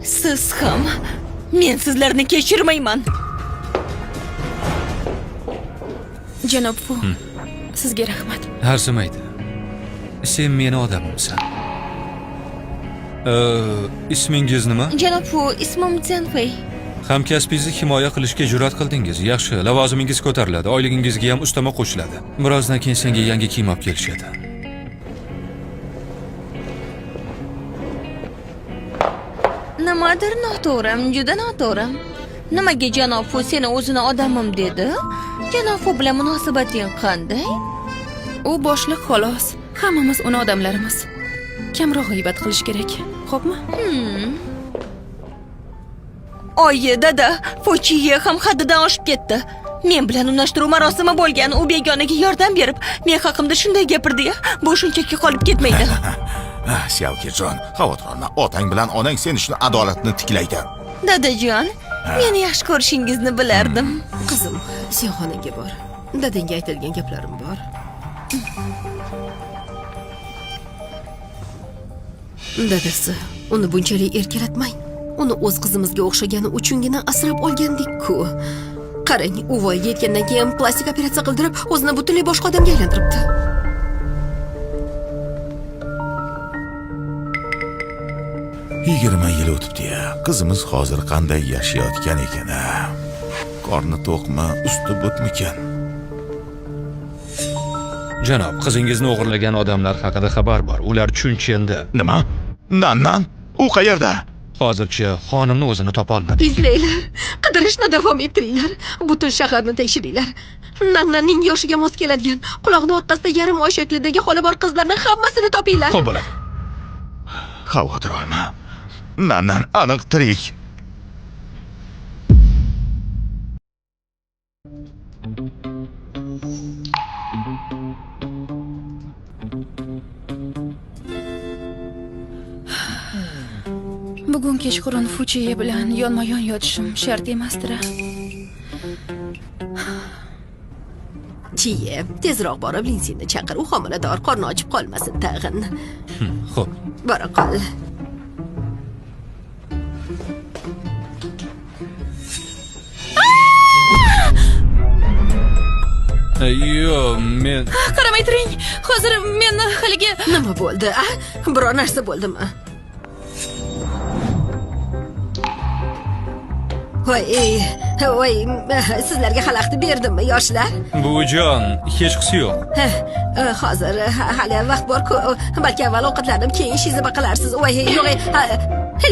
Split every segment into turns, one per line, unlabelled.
Siz ham men sizlarni kechirmayman.
Janob Fu, sizga rahmat.
Arzimaydi. Sen meni odamimsan. Ismingiz nima?
Janob Fu, ismim Zhenfei.
Hamkasbingizni himoya qilishga jur'at qildingiz. Yaxshi, lavozimingiz ko'tariladi, oyligingizga ham ustama qo'shiladi. Birozdan keyin senga yangi kiyim olib kelishadi.
Nimadir noto'g'rim, juda noto'g'rim. Nimaga Janob Fu seni o'zini odamim dedi? Janob Fu bilan munosabating qanday?
U boshliq xolos. Hammamiz uni odamlarimiz. Kamroq g'iybat qilish kerak. Xo'pmi?
Oyi, dada, Fochiye ham haddidan oshib ketdi. Men bilan unashtiruv marosimi bo'lgan, u begonaga yordam berib, men haqimda shunday gapirdi-ya. Bu shunchaki qolib ketmaydi.
Shavkatjon, xavotir olma. Otang bilan onang sen uchun adolatni tiklaydi.
Dadajon, meni yaxshi ko'rishingizni bilardim.
Qizim, sen xonangga bor. Dadangga aytadigan gaplarim bor. Dadasi, uni bunchalik erkalatmang. Uni o'z qizimizga o'xshagani uchungina asrab olgandik-ku. Qarang, u voyaga yetgandan keyin plastik operatsiya qildirib, o'zini butunlay boshqa odamga aylantiribdi.
Yigirma yil o'tibdi-ya. Qizimiz hozir qanday yashayotgan ekan-a? Qorni to'qmi, usti butmikan?
Janob, qizingizni o'g'irlagan odamlar haqida xabar bor. Ular Chunchenda.
Nima? Nan? U qayerda?
Hozircha xonimni o'zini topa olmadi.
Izlanglar, qidirishni davom ettiringlar. Butun shaharni tekshiringlar. Nannaning yoshiga mos keladigan, quloqni orqasida yarim oy shaklidagi xoli bor qizlarning hammasini topinglar.
Xo'p bo'ladi.
Xavotir olma. Nan aniq tirik.
Bugun kechqurun Fuchiye bilan yonma-yon yotishim shart emasdir.
Chiye, tezroq borib Linsini chaqir, u homilador, qorni ochib qolmasin tag'in.
Xo'p.
Bora qol.
Yo'q, men
Qaramay turing. Hozir men haligi
Nima bo'ldi? Biror narsa bo'ldimi? Voy, sizlarga xalaqit berdimmi, yoshlar?
buvijon, hech qisi yo'q.
Hozir hali vaqt bor-ku. Balki avval ovqatlanib, keyin ishingizni baqilarsiz. Voy, yo'q,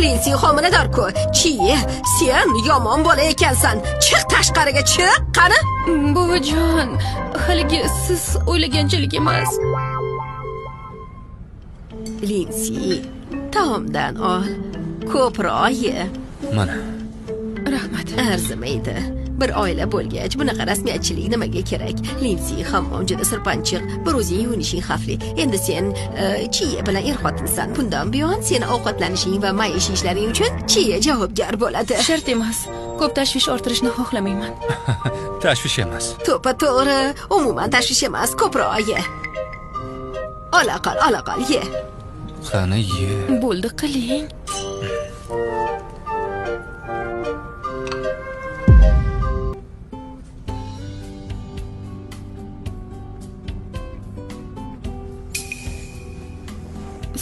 Linsi homilador-ku. Chiye, sen yomon bola ekansan. Chiq tashqariga, chiq, qani?
buvijon, haligi siz o'ylaganchalik emas.
Linsi, taomdan ol. Ko'proq ye.
Mana.
Rahmat.
Arzimaydi. Bir oila bo'lgach, bunaqa rasmiyatchilik nimaga kerak? Linsi hammom juda sirpanchiq, bir o'zing yuvinishing xavfli. Endi sen Chiye bilan er-xotinsan. Bundan buyon seni ovqatlanishing va maishiy ishlaring uchun Chiye javobgar bo'ladi.
Shart emas. Ko'p tashvish orttirishni xohlamayman.
Tashvish emas.
To'g'ri, umuman tashvish emas, ko'proq ye. Ola qol, ye.
Qani ye.
Bo'ldi, qiling.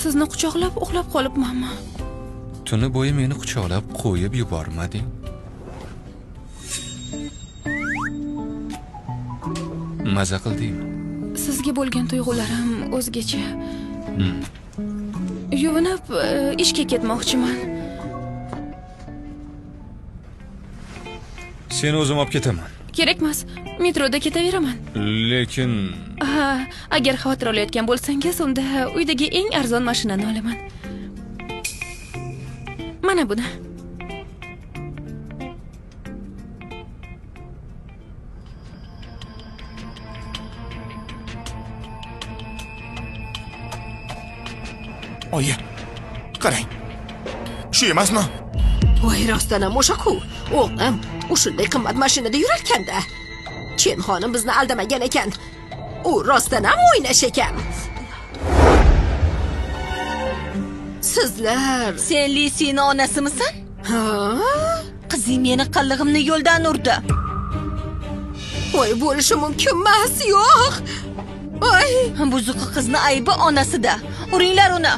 Sizni quchoqlab uxlab qolibmanmi?
Tuni bo'yi meni quchoqlab qo'yib yubormading. Maza qildingmi?
Sizga bo'lgan tuyg'ularim o'zgacha. Yuvinib ishga ketmoqchiman.
Seni o'zim olib ketaman.
Kerakmas. Metroda ketaveraman.
Lekin
Agar xavotir olayotgan bo'lsangiz, unda uydagi eng arzon mashinani olaman. Mana buni.
Oyi, qarang. Shu emasmi?
Voy, rostdan ham o'sha-ku. O'g'lim, u shunday qimmat mashinada yurarkan-da. Chen xonim bizni aldamagan ekan. U rostdan ham o'ynash ekan. Sizlar.
Sen Lisini onasimisan?
Ha?
Qizing meni qallig'imni yo'ldan urdi.
Voy, bo'lishi mumkin emas, yo'q. Voy,
Buzuqi qizni aybi onasida. Uringlar uni.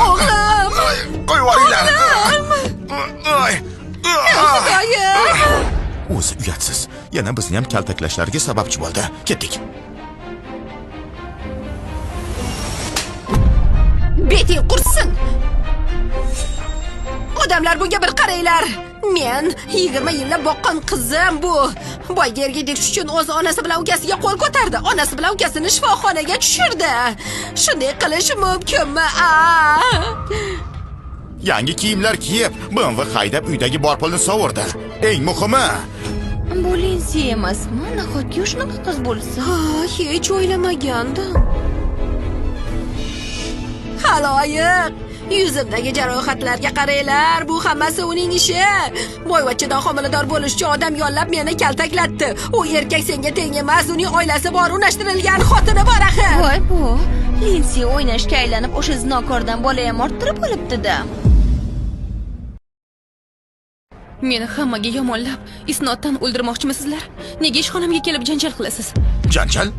o'g'lim.
Qo'yib yuboringlar.
Xudoyim.
O'zi uyatsiz. Yana bizni ham kaltaklashlariga sababchi bo'ldi. Ketdik.
Beting qursin. Odamlar bunga bir qaranglar. Men 20 yillab boqqan qizim bu. Boyga erga tegish uchun o'z onasi bilan ukasiga qo'l ko'tardi. Onasi bilan ukasini shifoxonaga tushirdi. Shunday qilish mumkinmi?
Yangi kiyimlar kiyib, BMW haydab uydagi bor pulni sovurdi. Eng muhimi,
Bu Linsi emasmi? Nahotki shunaqa qiz bo'lsa?
Ha, hech o'ylamagandim. Haloyiq, yuzimdagi jarohatlarga qaranglar. Bu hammasi uning ishi. Boyvachchadan homilador bo'lish uchun odam yollab meni kaltaklatdi. U erkak senga teng emas, uning oilasi bor, unashtirilgan xotini bor axir.
Voy bu. Linsi o'ynashga aylanib o'sha zinokordan bola ham orttirib olibdi-da.
Meni hammaga yomonlab, isnoddan o'ldirmoqchimisizlar? Nega ishxonamga kelib janjal qilasiz?
janjal.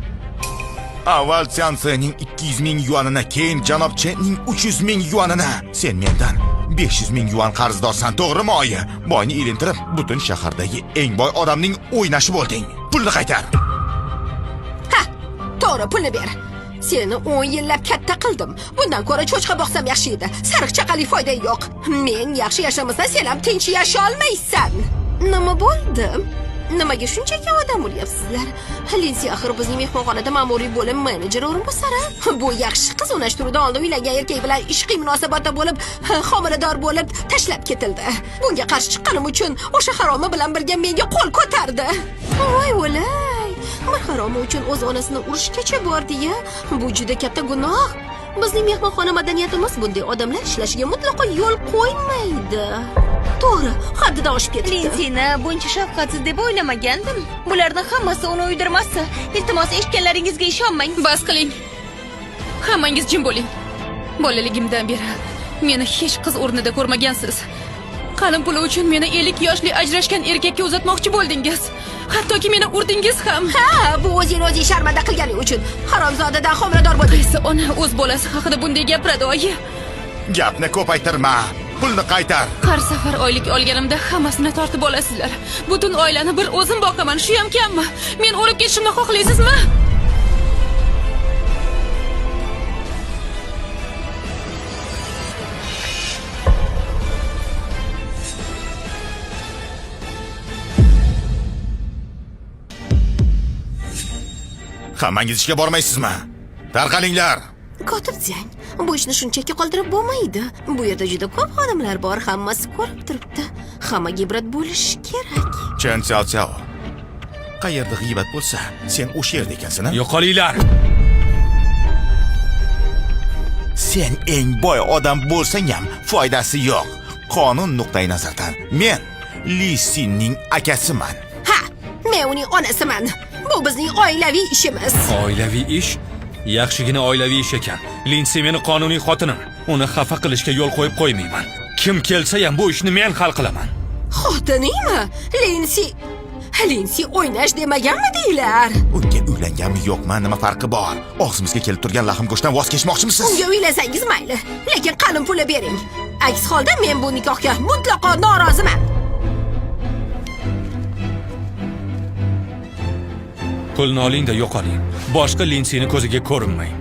Avval Tsiansening 200 ming yuanini, keyin janob Chenning 300 ming yuanini. Sen mendan 500 ming yuan qarzdorsan, to'g'rimi oyi? Boyni ilintirib, butun shahardagi eng boy odamning o'ynashi bo'lding. Pulni qaytar.
Ha, to'g'ri, pulni ber. Seni 10 yillab katta qildim. Bundan ko'ra cho'chqa boqsam yaxshi edi. Sariq chaqali foyda yo'q. Men yaxshi yashamasam, sen ham tinch yasha olmaysan. Nima bo'ldi? Nimaga shunchaki odam bo'lyapsizlar? Linsi axir bizning mehmonxonada ma'muriy bo'lim menejeri o'rinbosari. Bu yaxshi qiz unashtiruvdan oldin uylangan erkak bilan ishqiy munosabatda bo'lib, homilador bo'lib tashlab ketildi. Bunga qarshi chiqqanim uchun o'sha haromi bilan birga menga qo'l ko'tardi. Voy o'lay. Bir haromi uchun o'z onasini urishgacha bordi-ya. Bu juda katta gunoh. Bizning mehmonxona madaniyatimiz bunday odamlar ishlashiga mutlaqo yo'l qo'ymaydi. To'g'ri, haddidan oshib ketdi.
Linsini buncha shafqatsiz deb o'ylamagandim. Bularning hammasi uni uydirmasi. Iltimos eshitganlaringizga ishonmang.
Bas qiling. Hammangiz jim bo'ling. Bolaligimdan beri meni hech qiz o'rnida ko'rmagansiz. Qalin puli uchun meni 50 yoshli ajrashgan erkakka uzatmoqchi bo'ldingiz. Hattoki meni urdingiz ham.
Ha, bu o'zing sharmanda qilganing uchun haromzodadan homilador bo'lding.
Qaysi ona o'z bolasi haqida bunday gapiradi, oyi?
Gapni ko'paytirma. Pulni qaytar.
Har safar oylik olganimda hammasini tortib olasizlar. Butun oilani bir o'zim boqaman, shu ham kammi? Men o'lib ketishimni xohlaysizmi?
Hammangiz ishga bormaysizmi? Tarqalinglar.
Kotib Ziyang, bu ishni shunchaki qoldirib bo'lmaydi. Bu yerda juda ko'p xodimlar bor, hammasi ko'rib turibdi. Hammaga ibrat bo'lishi kerak.
Chen Xiao Xiao. Qayerda g'iybat bo'lsa, sen o'sha yerda ekansan.
Yo'qolinglar.
Sen eng boy odam bo'lsang ham foydasi yo'q. Qonun nuqtai nazardan men Li Sinning akasiman.
Ha, men uning onasiman. Bu bizning oilaviy ishimiz.
Oilaviy ish? Yaxshigina oilaviy ish ekan. Linsi meni qonuniy xotinim. Uni xafa qilishga yo'l qo'yib qo'ymayman. Kim kelsa ham bu ishni men hal qilaman.
Xotiningmi? Linsi o'ynash demaganmi deylar?
Unga uylanganmi yo'qmi, nima farqi bor? Og'zimizga kelib turgan lahm go'shtdan voz kechmoqchimisiz?
Unga uylansangiz mayli, lekin qalin puli bering. Aks holda men bu nikohga mutlaqo noroziman.
Pulni oling-da yo'qoling. Boshqa Linsini ko'ziga ko'rinmang.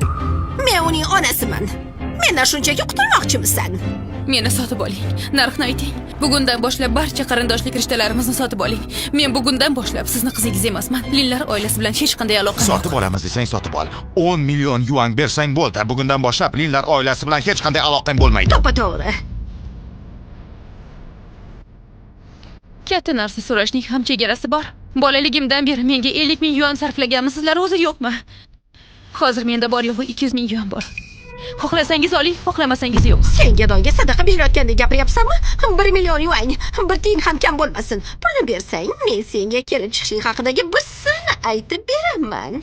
Men uning onasiman. Mendan shunchaki qutulmoqchimisan?
Meni sotib oling. Narxni ayting. Bugundan boshlab barcha qarindoshlik rishtalarimizni sotib oling. Men bugundan boshlab sizni qizingiz emasman. Linlar oilasi bilan hech qanday aloqam yo'q.
Sotib olamiz desang sotib ol. 10 million yuan bersang bo'ldi. Bugundan boshlab Linlar oilasi bilan hech qanday aloqam bo'lmaydi.
To'g'ri.
Katta narsa so'rashning ham chegarasi bor. Bolaligimdan beri menga 50 ming yuan sarflaganmisizlar, o'zi yo'qmi? Hozir menda bor yo'g'i 200 ming yuan bor. Xohlasangiz oling, xohlamasangiz yo'q.
Sen gadoyga sadaqa berayotgandek gapiryapsanmi? 1 million yuan, bir tiyin ham kam bo'lmasin. Pulni bersang, men senga kelib chiqishing haqidagi bir sirni aytib beraman.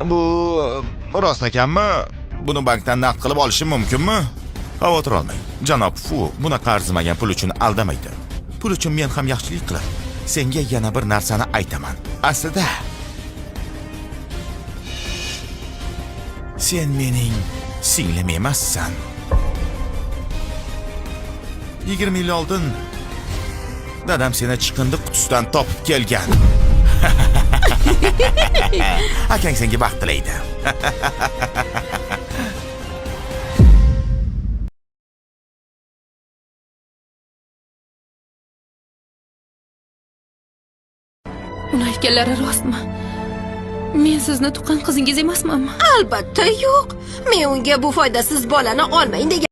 Bu rost ekanmi? Buni bankdan naqd qilib olishim mumkinmi? Xavotir olmang. Janob Fu bunaqa arzimagan pul uchun aldamaydi. Pul uchun men ham yaxshilik qilib, senga yana bir narsani aytaman. Aslida sen mening singlim emassan. 20 yil oldin dadam seni chiqindi qutisidan topib kelgan. Akang senga baxt tilaydi.
Uni aytganlari rostmi? Men sizni tuqqan qizingiz emasmanmi?
Albatta yo'q. Men unga bu foydasiz bolani olmang degan.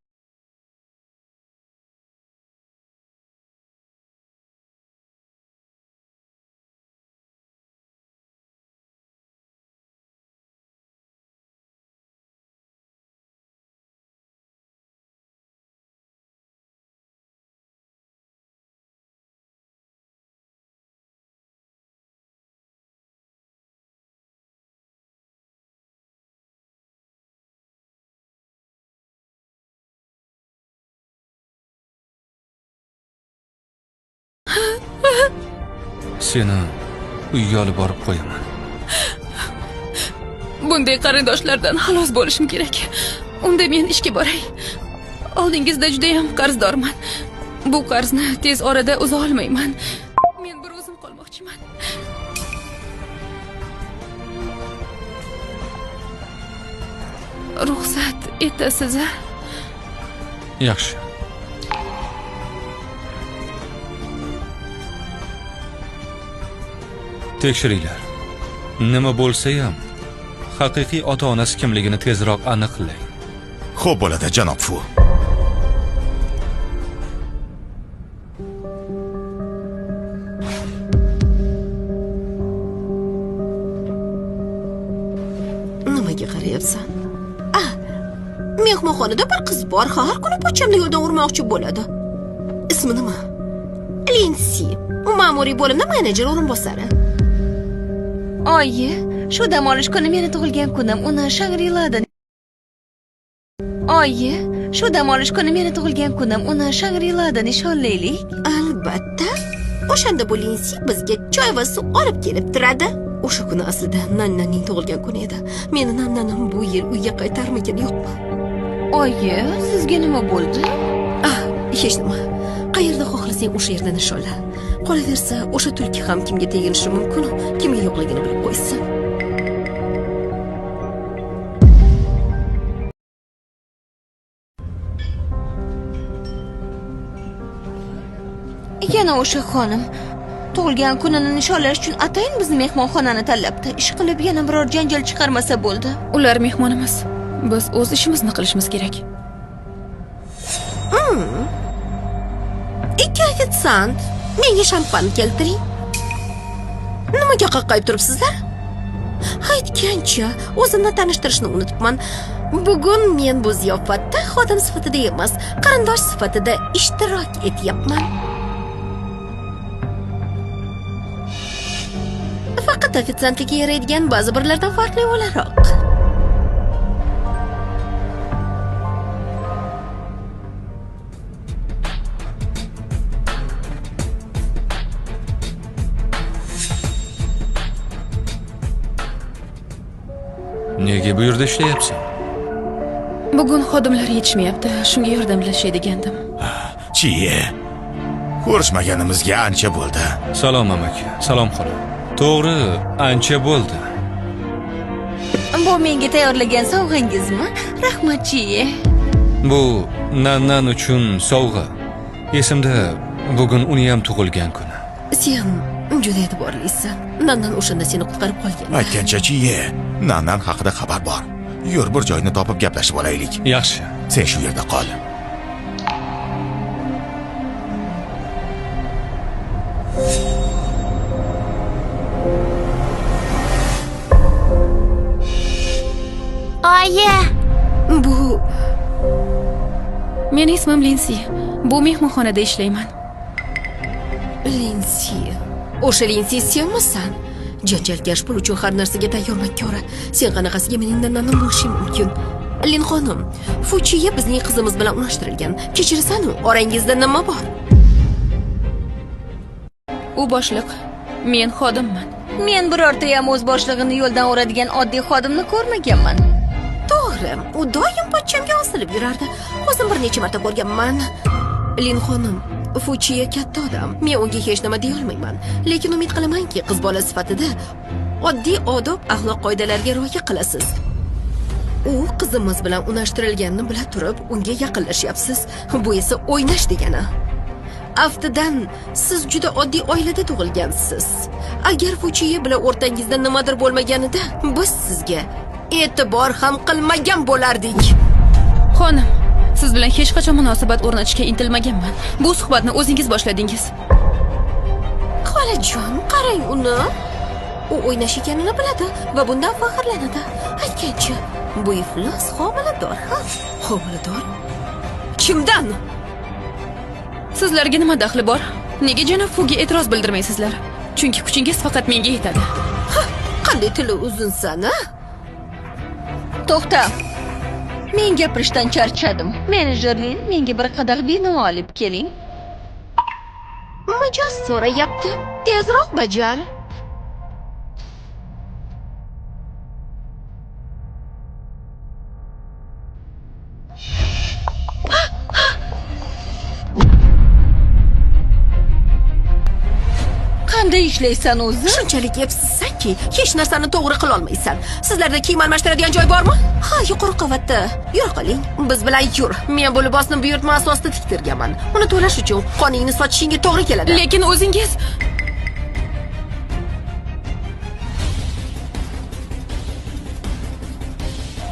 Seni uyga olib borib qo'yaman.
Bunday qarindoshlardan xalos bo'lishim kerak. Unda men ishga boray. Oldingizda juda ham qarzdorman. Bu qarzni tez orada uza olmayman. Men bir o'zim qolmoqchiman. Ruxsat etasiz-a?
Yaxshi. Tekshiringlar. Nima bo'lsa ham haqiqiy ota-onasi kimligini tezroq aniqlang.
Xo'p bo'ladi, janob Fu.
Nimaga qarayapsan? Mehmonxonada bir qiz bor, har kuni pochamni yo'ldan urmoqchi bo'ladi. Ismi nima? Linsi. U ma'muriy bo'limda menejer o'rinbosari.
Oyi, shu dam olish kuni meni tug'ilgan kunim. Uni Shangri-Ladan. Oyi, shu dam olish kuni meni tug'ilgan kunim. Uni Shangri-Ladan nishonlaylik.
Albatta. O'shanda bu Linsi bizga choy va suv olib kelib turadi. O'sha kuni aslida Nannaning tug'ilgan kuni edi. Meni Nannanim bu yil uyga qaytarmagan yo'qmi?
Oyi, sizga nima bo'ldi?
Hech nima. Qayerda xohlasang o'sha yerda nishonla. Qolaversa, o'sha tulki ham kimga teginishi mumkin, kimga yo'qligini bilib qo'ysin.
Yana o'sha xonim tug'ilgan kunini nishonlash uchun atayin bizni mehmonxonani tanlabdi. Ish qilib yana biror janjal chiqarmasa bo'ldi.
Ular mehmonimiz. Biz o'z ishimizni qilishimiz kerak.
2 ofitsant, menga shampan keltiring. Nimaga qaqqayib turibsizlar? Aytgancha, o'zimni tanishtirishni unutibman. Bugun men bu ziyofatda xodim sifatida emas, qarindosh sifatida ishtirok etyapman. Faqat ofitsantlikka yaraydigan ba'zi birlardan farqli o'laroq.
Nega bu yerda ishlayapsan?
Bugun xodimlar yetishmayapti. Shunga yordamlashay degandim.
Chiye. Ko'rishmaganimizga ancha bo'ldi.
Salom amaki. Salom xola. To'g'ri, ancha bo'ldi.
Bu menga tayyorlagan sovg'angizmi? Rahmat, Chiye.
Bu Nannan uchun sovg'a. Esimda bugun uni ham tug'ilgan kuni.
Sen juda e'tiborlisan. Nandan o'shanda seni qutqarib qolgan.
Aytgancha Chiye, Nannan haqida xabar bor. Yur bir joyni topib gaplashib olaylik.
Yaxshi.
Sen shu yerda qol.
Oyi,
Bu
Mening ismim Linsi. Bu mehmonxonada ishlayman.
Linsi. O'sha Linsi senmisan? Janjalkash pul uchun har narsaga tayyorman Kora. Sen qanaqasiga mening nannamni bo'lishing mumkin? Lin xonim, Fuchiya bizning qizimiz bilan unashtirilgan. Kechirasan-u, orangizda nima bor?
U boshliq, men xodimman.
Men birorta ham o'z boshlig'ini yo'ldan uradigan oddiy xodimni ko'rmaganman.
To'g'ri, u doim pochchamga osilib yurardi. O'zim bir necha marta ko'rganman. Lin xonim, Fuchiya katta odam. Men unga hech nima deya olmayman, lekin umid qilamanki, qiz bola sifatida oddiy odob, axloq qoidalariga rioya qilasiz. U qizimiz bilan unashtirilganini bila turib, unga yaqinlashyapsiz. Bu esa o'ynash degani. Aftidan, siz juda oddiy oilada tug'ilgansiz. Agar Fuchiya bilan o'rtangizda nimadir bo'lmaganida, biz sizga e'tibor ham qilmagan bo'lardik.
Xonim, siz bilan hech qachon munosabat o'rnatishga intilmaganman. Bu suhbatni o'zingiz boshladingiz.
Xolajon, qarang uni. U o'ynash ekanini biladi va bundan faxrlanadi. Aytgancha, bu iflos homilador. Homilador? Kimdan?
Sizlarga nima daxli bor? Nega janob Fuga e'tiroz bildirmaysizlar? Chunki kuchingiz faqat menga yetadi.
Qanday tili uzunsan, a?
To'xta. Men gapirishdan charchadim. Menejerning menga bir qadah vino olib keling.
Mijoz so'rayapti. Tezroq bajar.
Qanday ishlaysan o'zi?
Shunchalik epsizsanki, hech narsani to'g'ri qila olmaysan. Sizlarda kiyim almashtiradigan joy bormi? Ha, yuqori qavatda. Yura qoling. Biz bilan yur. Men bu libosni buyurtma asosida tiktirganman. Uni to'lash uchun qoningni sotishingga to'g'ri keladi.
Lekin o'zingiz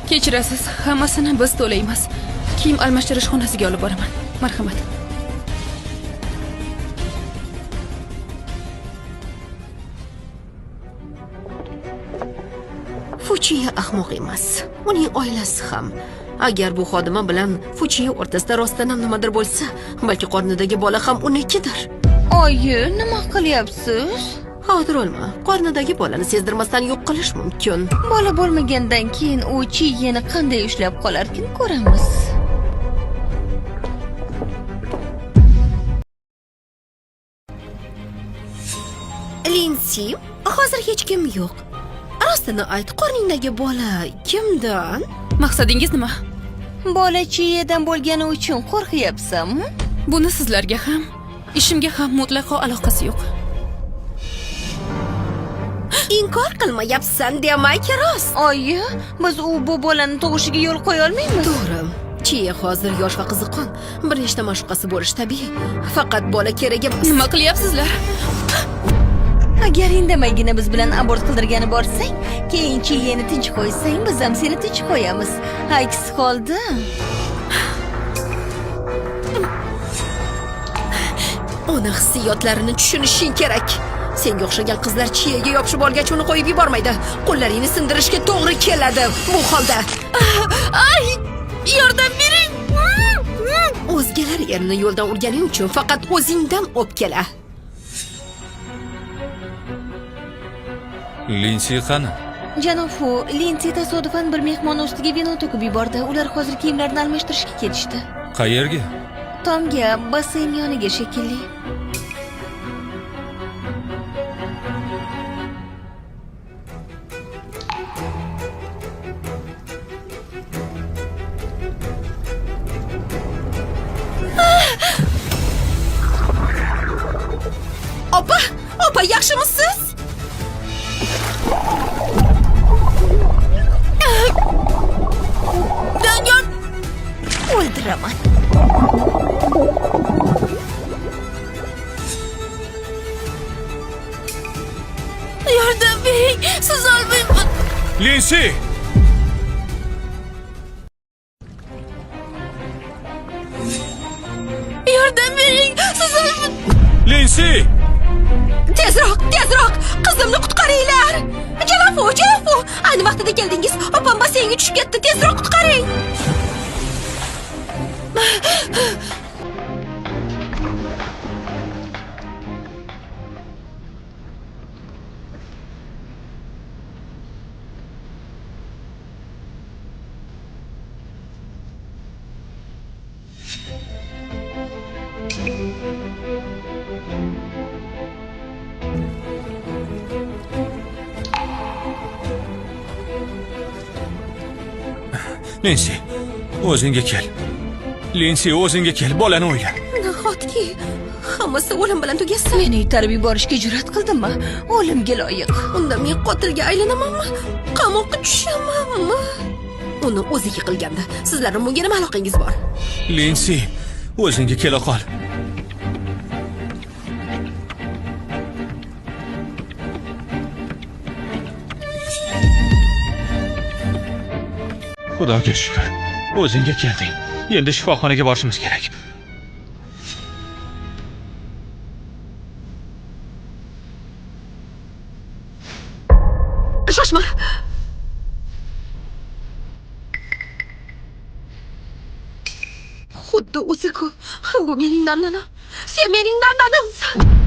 kechirasiz, hammasini biz to'laymiz. Kiyim almashtirish xonasiga olib boraman. Marhamat.
Fuchiya ahmoq emas. Uning oilasi ham. Agar bu xodima bilan Fuchiya o'rtasida rostdan ham nimadir bo'lsa, balki qornidagi bola ham unikidir.
Oyi, nima qilyapsiz?
Hozir olma. Qornidagi bolani sezdirmasdan yo'q qilish mumkin.
Bola bo'lmagandan keyin u chiyeni qanday ushlab qolarkin ko'ramiz. Linsi, hozir hech kim yo'q. Rostini ayt, qorningdagi bola kimdan?
Maqsadingiz nima?
Bola chiyedan bo'lgani uchun qo'rqyapsanmi?
Buni sizlarga ham, ishimga ham mutlaqo aloqasi yo'q.
Inkor qilmayapsan, demak rost.
Oyi, biz bu bolani tug'ishiga yo'l qo'ya olmaymiz.
To'g'ri. Chiye hozir yosh va qiziqon. Bir nechta mashqasi bo'lishi tabiiy. Faqat bola kerak emas.
Nima qilyapsizlar?
Agar indamaygina biz bilan abort qildirgani borsang, keyin chiyeni tinch qo'ysang, biz ham seni tinch qo'yamiz. Aks holda
uni hissiyotlarini tushunishing kerak. Senga o'xshagan qizlar chiyega yopishib olgach uni qo'yib yubormaydi. Qo'llaringni sindirishga to'g'ri keladi bu holda.
Ay, yordam bering.
O'zgalar erini yo'ldan urganing uchun faqat o'zingdan o'pkala.
Linsi qani?
Janob Fu, Linsi tasodifan bir mehmon ustiga vino to'kib yubordi. Ular hozir kiyimlarini almashtirishga ketishdi.
Qayerga?
Tomga, basseyn yoniga shekilli.
Opa, yaxshimisiz? Doniyor,
O'ldiraman.
yordam bering. Siz olmayman.
Linsi!
Yordam bering. Siz olmayman.
Linsi!
Tezroq, qizimni qutqaringlar. Janob, ayni vaqtida keldingiz. Opam basseynga tushib ketdi. Tezroq qutqaring.
Linsi, o'zingga kel. Linsi, o'zingga kel, bolani o'yla.
Nahotki hammasi o'lim bilan tugasa?
Meni itarib yuborishga jur'at qildimmi? O'limga loyiq.
Unda men qotilga aylanamanmi? Qamoqqa tushamanmi? Uni o'ziga qilganda sizlarning bunga nima aloqangiz bor?
Linsi, o'zingga kela qol. Xudoga shukr. O'zingga kelding. Endi shifoxonaga borishimiz kerak.
Shoshma. Xuddi o'zi-ku. Bu mening nonam. Sen mening nonamsan.